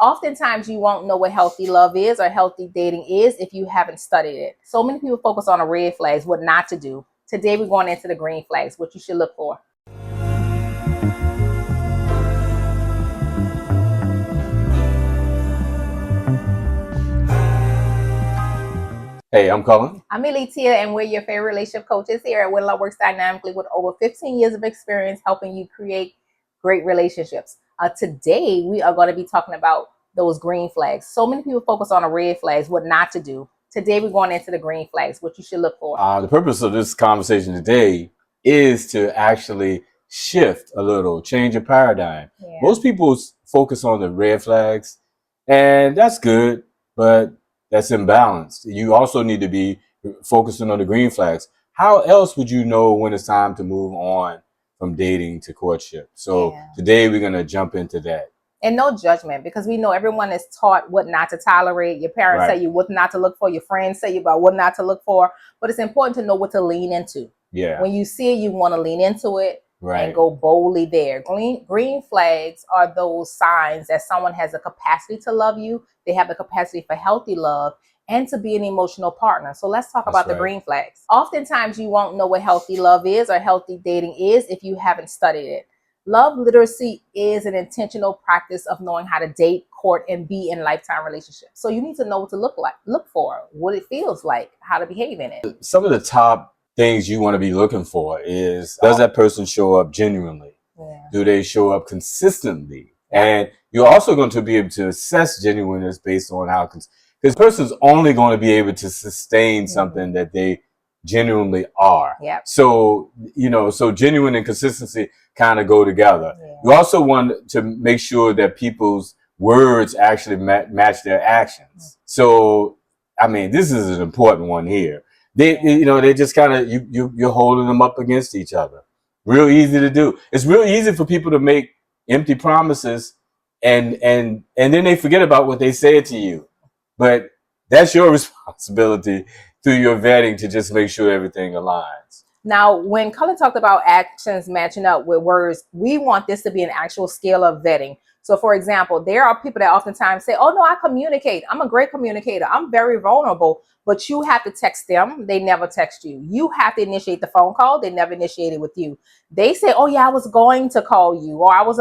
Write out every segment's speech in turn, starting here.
Oftentimes, you won't know what healthy love is or healthy dating is if you haven't studied it. So many people focus on the red flags, what not to do. Today, we're going into the green flags, what you should look for. Hey, I'm Cullen. I'm Elitia, and we're your favorite relationship coaches here at When Love Works Dynamically with over 15 years of experience helping you create great relationships. Today, we are going to be talking about those green flags. So many people focus on the red flags, what not to do. Today, we're going into the green flags, what you should look for. The purpose of this conversation today is to actually shift a little, change a paradigm. Yeah. Most people focus on the red flags, and that's good, but that's imbalanced. You also need to be focusing on the green flags. How else would you know when it's time to move on from dating to courtship? So today we're going to jump into that. And no judgment, because we know everyone is taught what not to tolerate. Your parents tell you what not to look for. Your friends tell you about what not to look for. But it's important to know what to lean into. Yeah. When you see it, you want to lean into it and go boldly there. Green flags are those signs that someone has a capacity to love you. They have the capacity for healthy love and to be an emotional partner. So let's talk about the green flags. Oftentimes, you won't know what healthy love is or healthy dating is if you haven't studied it. Love literacy is an intentional practice of knowing how to date, court, and be in lifetime relationships. So you need to know what to look for, what it feels like, how to behave in it. Some of the top things you want to be looking for is, does that person show up genuinely? Yeah. Do they show up consistently? Yeah. And you're also going to be able to assess genuineness based on how, because the person's only going to be able to sustain something that they genuinely are. Yep. So, so genuine and consistency kind of go together. Yeah. You also want to make sure that people's words actually match their actions. So, I mean, this is an important one here. They just kind of, you're holding them up against each other. Real easy to do. It's real easy for people to make empty promises and then they forget about what they said to you. But that's your responsibility through your vetting to just make sure everything aligns. Now, when Cullen talked about actions matching up with words, we want this to be an actual scale of vetting. So, for example, there are people that oftentimes say, oh, no, I communicate. I'm a great communicator. I'm very vulnerable. But you have to text them. They never text you. You have to initiate the phone call. They never initiate it with you. They say, oh, yeah, I was going to call you, or I was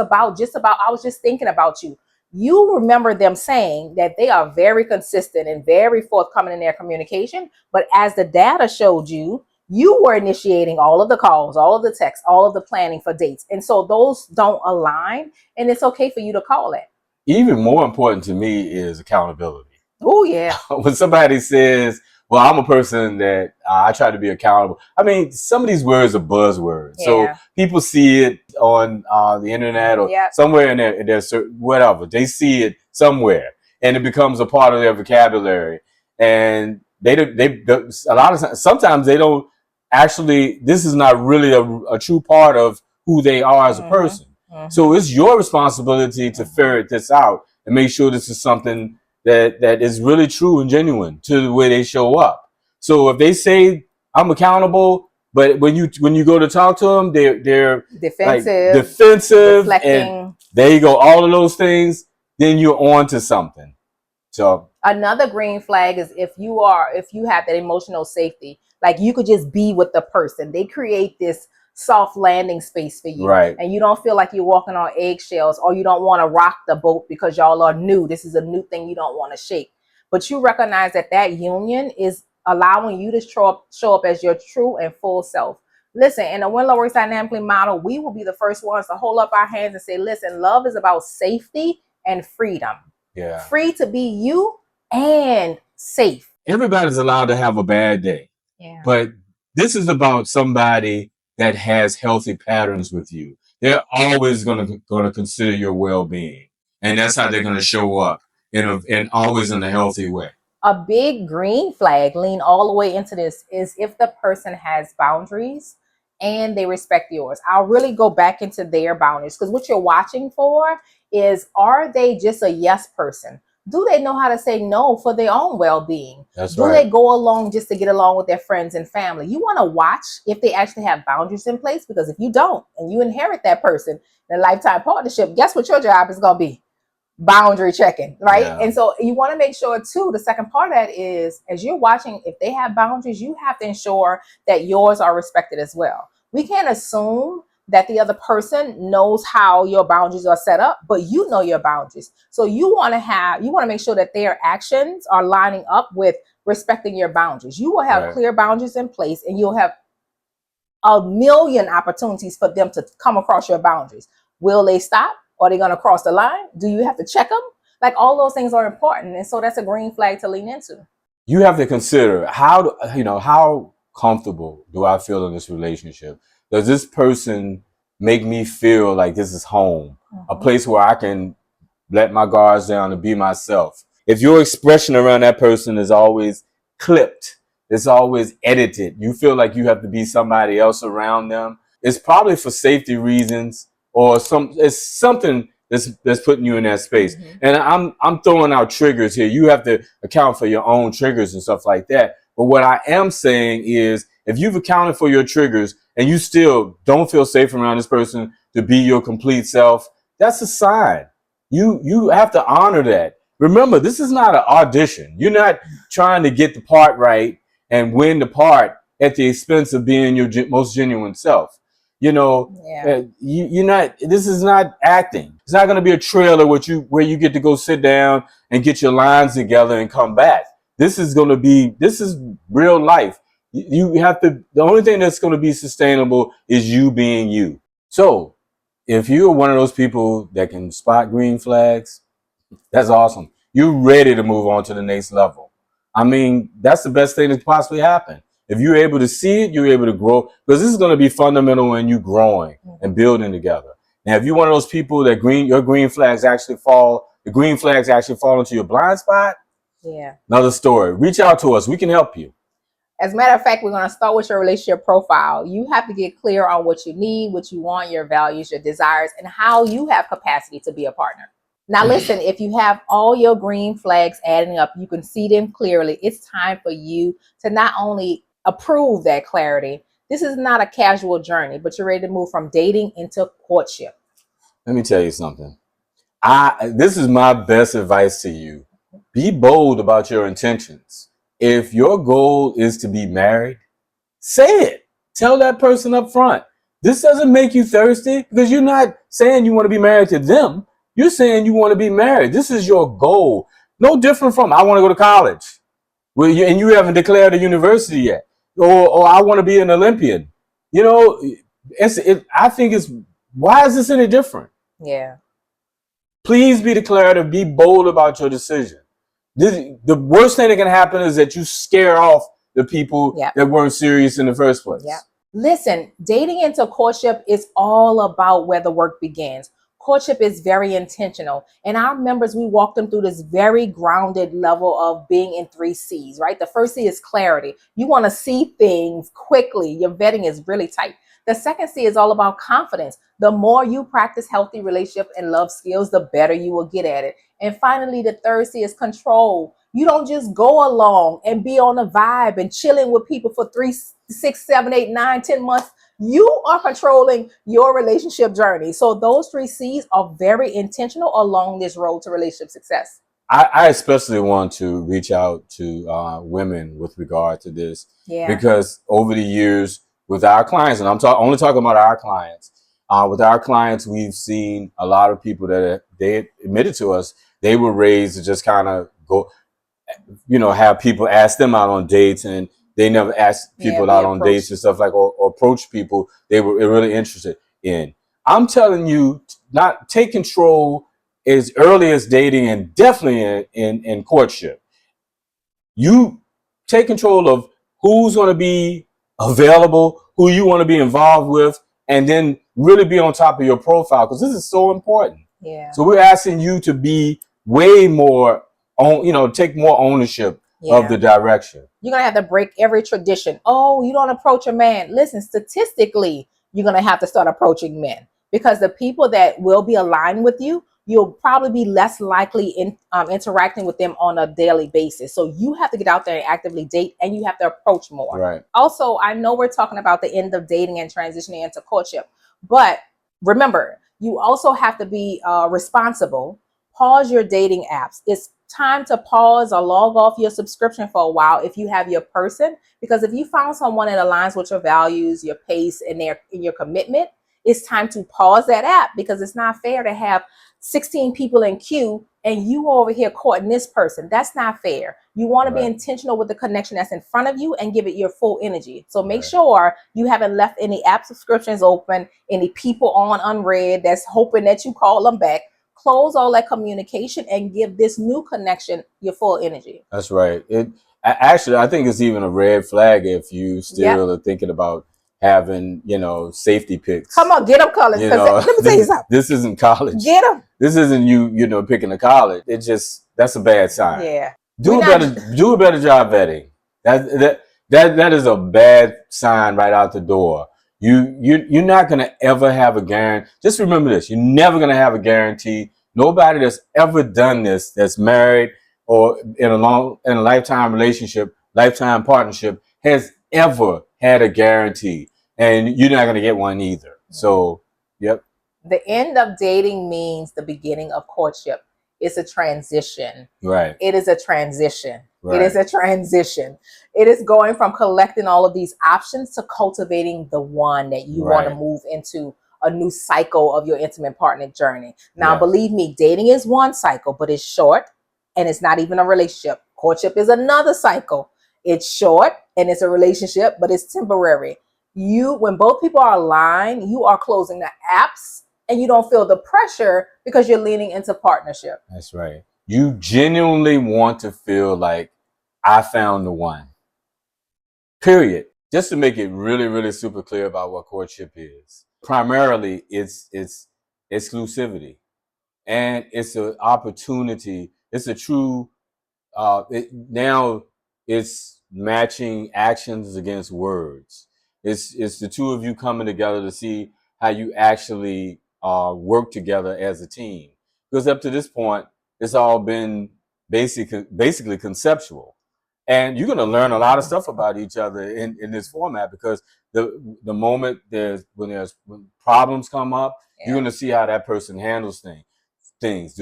just thinking about you. You remember them saying that they are very consistent and very forthcoming in their communication. But as the data showed you, you were initiating all of the calls, all of the texts, all of the planning for dates. And so those don't align, and it's okay for you to call it. Even more important to me is accountability. Oh, yeah. When somebody says, well, I'm a person that I try to be accountable. I mean, some of these words are buzzwords. Yeah. So people see it on the internet or somewhere in their whatever. They see it somewhere and it becomes a part of their vocabulary. And sometimes they don't actually, this is not really a true part of who they are as a person. So it's your responsibility to ferret this out and make sure this is something that is really true and genuine to the way they show up. So if they say I'm accountable, but when you go to talk to them, they're defensive, reflecting. And there you go, all of those things, then you're on to something. So another green flag is if you have that emotional safety, like you could just be with the person. They create this soft landing space for you. Right. And you don't feel like you're walking on eggshells, or you don't want to rock the boat because y'all are new. This is a new thing you don't want to shake. But you recognize that union is allowing you to show up as your true and full self. Listen, in the When Love Works Dynamically model, we will be the first ones to hold up our hands and say, listen, love is about safety and freedom. Yeah. Free to be you and safe. Everybody's allowed to have a bad day. Yeah. But this is about somebody that has healthy patterns with you. They're always going to consider your well-being. And that's how they're going to show up and always in a healthy way. A big green flag, lean all the way into this, is if the person has boundaries and they respect yours. I'll really go back into their boundaries, because what you're watching for is, are they just a yes person? Do they know how to say no for their own well-being? Do they go along just to get along with their friends and family? You want to watch if they actually have boundaries in place, because if you don't and you inherit that person in a lifetime partnership, guess what your job is going to be? boundary checking, right? Yeah. And so you want to make sure too, the second part of that is, as you're watching, if they have boundaries, you have to ensure that yours are respected as well. We can't assume that the other person knows how your boundaries are set up, but you know your boundaries. So you want to make sure that their actions are lining up with respecting your boundaries. You will have Right. clear boundaries in place, and you'll have a million opportunities for them to come across your boundaries. Will they stop? Are they going to cross the line? Do you have to check them? Like, all those things are important. And so that's a green flag to lean into. You have to consider how comfortable do I feel in this relationship? Does this person make me feel like this is home, a place where I can let my guards down and be myself? If your expression around that person is always clipped, it's always edited, you feel like you have to be somebody else around them, it's probably for safety reasons, or it's something that's putting you in that space. And I'm throwing out triggers here. You have to account for your own triggers and stuff like that. But what I am saying is, if you've accounted for your triggers and you still don't feel safe around this person to be your complete self, that's a sign. You have to honor that. Remember, this is not an audition. You're not trying to get the part right and win the part at the expense of being your most genuine self. You're not. This is not acting. It's not going to be a trailer where you get to go sit down and get your lines together and come back. This is real life. You have to. The only thing that's going to be sustainable is you being you. So, if you're one of those people that can spot green flags, that's awesome. You're ready to move on to the next level. I mean, that's the best thing that could possibly happen. If you're able to see it, you're able to grow, because this is going to be fundamental in you growing and building together. Now, if you're one of those people that your green flags actually fall into your blind spot, another story. Reach out to us. We can help you. As a matter of fact, we're going to start with your relationship profile. You have to get clear on what you need, what you want, your values, your desires, and how you have capacity to be a partner. Now, listen, if you have all your green flags adding up, you can see them clearly. It's time for you to not only approve that clarity. This is not a casual journey, but you're ready to move from dating into courtship. Let me tell you something. This is my best advice to you. Be bold about your intentions. If your goal is to be married, say it. Tell that person up front. This doesn't make you thirsty, because you're not saying you want to be married to them. You're saying you want to be married. This is your goal. No different from, I want to go to college. And you haven't declared a university yet. Or I want to be an Olympian. I think why is this any different? Yeah. Please be declarative. Be bold about your decision. The worst thing that can happen is that you scare off the people that weren't serious in the first place. Yeah. Listen, dating into courtship is all about where the work begins. Courtship is very intentional. And our members, we walk them through this very grounded level of being in 3 C's, right? The first C is clarity. You want to see things quickly. Your vetting is really tight. The second C is all about confidence. The more you practice healthy relationship and love skills, the better you will get at it. And finally, the third C is control. You don't just go along and be on a vibe and chilling with people for 3, 6, 7, 8, 9, 10 months. You are controlling your relationship journey. So those 3 C's are very intentional along this road to relationship success. I especially want to reach out to women with regard to this, because over the years with our clients, and I'm only talking about our clients, with our clients, we've seen a lot of people that they admitted to us, they were raised to just kind of go, have people ask them out on dates, and they never asked people out on dates and stuff, like, or approach people they were really interested in. I'm telling you, not take control as early as dating, and definitely in courtship. You take control of who's going to be available, who you want to be involved with, and then really be on top of your profile, because this is so important. Yeah. So we're asking you to be way more take more ownership of the direction. You're going to have to break every tradition. Oh, you don't approach a man. Listen, statistically, you're going to have to start approaching men, because the people that will be aligned with you, you'll probably be less likely in interacting with them on a daily basis. So you have to get out there and actively date, and you have to approach more. Right. Also, I know we're talking about the end of dating and transitioning into courtship, but remember, you also have to be responsible. Pause your dating apps. It's time to pause or log off your subscription for a while if you have your person, because if you found someone that aligns with your values, your pace, and your commitment, it's time to pause that app, because it's not fair to have 16 people in queue and you over here courting this person. That's not fair. You want to be intentional with the connection that's in front of you and give it your full energy. So make sure you haven't left any app subscriptions open, any people on unread that's hoping that you call them back. Close all that communication and give this new connection your full energy. That's right. Actually, I think it's even a red flag if you still are thinking about having, safety picks. Come on, get them, Cullen. Let me tell you something. This isn't college. Get them. This isn't you, picking a college. That's a bad sign. Yeah. Do a better job vetting. That is a bad sign right out the door. You're not gonna ever have a guarantee. Just remember this: you're never gonna have a guarantee. Nobody that's ever done this, that's married or in a lifetime relationship, lifetime partnership, has ever had a guarantee, and you're not gonna get one either. So, yep. The end of dating means the beginning of courtship. It's a transition. Right. It is a transition. Right. It is a transition. It is going from collecting all of these options to cultivating the one that you want to move into a new cycle of your intimate partner journey. Now, believe me, dating is one cycle, but it's short and it's not even a relationship. Courtship is another cycle. It's short and it's a relationship, but it's temporary. When both people are aligned, you are closing the apps and you don't feel the pressure because you're leaning into partnership. That's right. You genuinely want to feel like I found the one. Period. Just to make it really, really super clear about what courtship is. Primarily, it's exclusivity. And it's an opportunity. It's a true, now it's matching actions against words. It's the two of you coming together to see how you actually work together as a team. Because up to this point, it's all been basically conceptual. And you're going to learn a lot of stuff about each other in this format, because the moment when problems come up, you're going to see how that person handles things.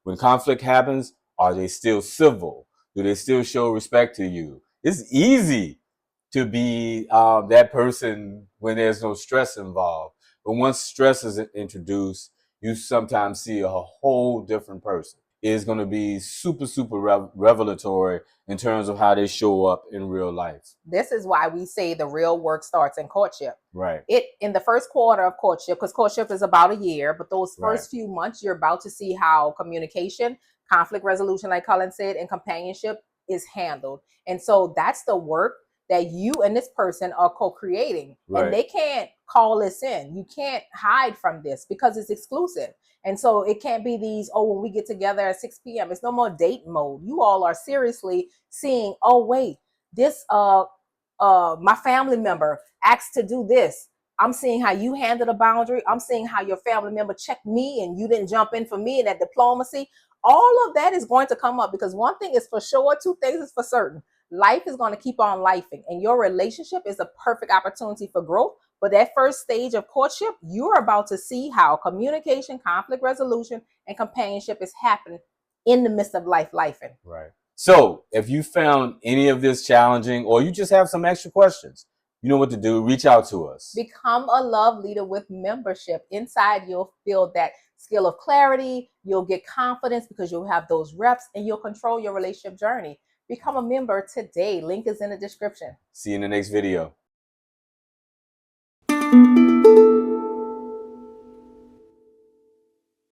When conflict happens, are they still civil? Do they still show respect to you? It's easy to be that person when there's no stress involved. But once stress is introduced, you sometimes see a whole different person. It's going to be super, super revelatory in terms of how they show up in real life. This is why we say the real work starts in courtship. Right. In the first quarter of courtship, because courtship is about a year, but those first few months, you're about to see how communication, conflict resolution, like Cullen said, and companionship is handled. And so that's the work that you and this person are co-creating. And they can't call this in. You can't hide from this because it's exclusive. And so it can't be these, when we get together at 6 p.m. It's no more date mode. You all are seriously seeing, this my family member asked to do this. I'm seeing how you handle the boundary. I'm seeing how your family member checked me and you didn't jump in for me, and that diplomacy. All of that is going to come up, because one thing is for sure, two things is for certain. Life is going to keep on lifing, and your relationship is a perfect opportunity for growth. But that first stage of courtship, you're about to see how communication, conflict resolution, and companionship is happening in the midst of lifing. Right. So if you found any of this challenging, or you just have some extra questions, you know what to do. Reach out to us. Become a love leader with membership. Inside, you'll feel that skill of clarity. You'll get confidence because you'll have those reps, and you'll control your relationship journey. Become a member today. Link is in the description. See you in the next video.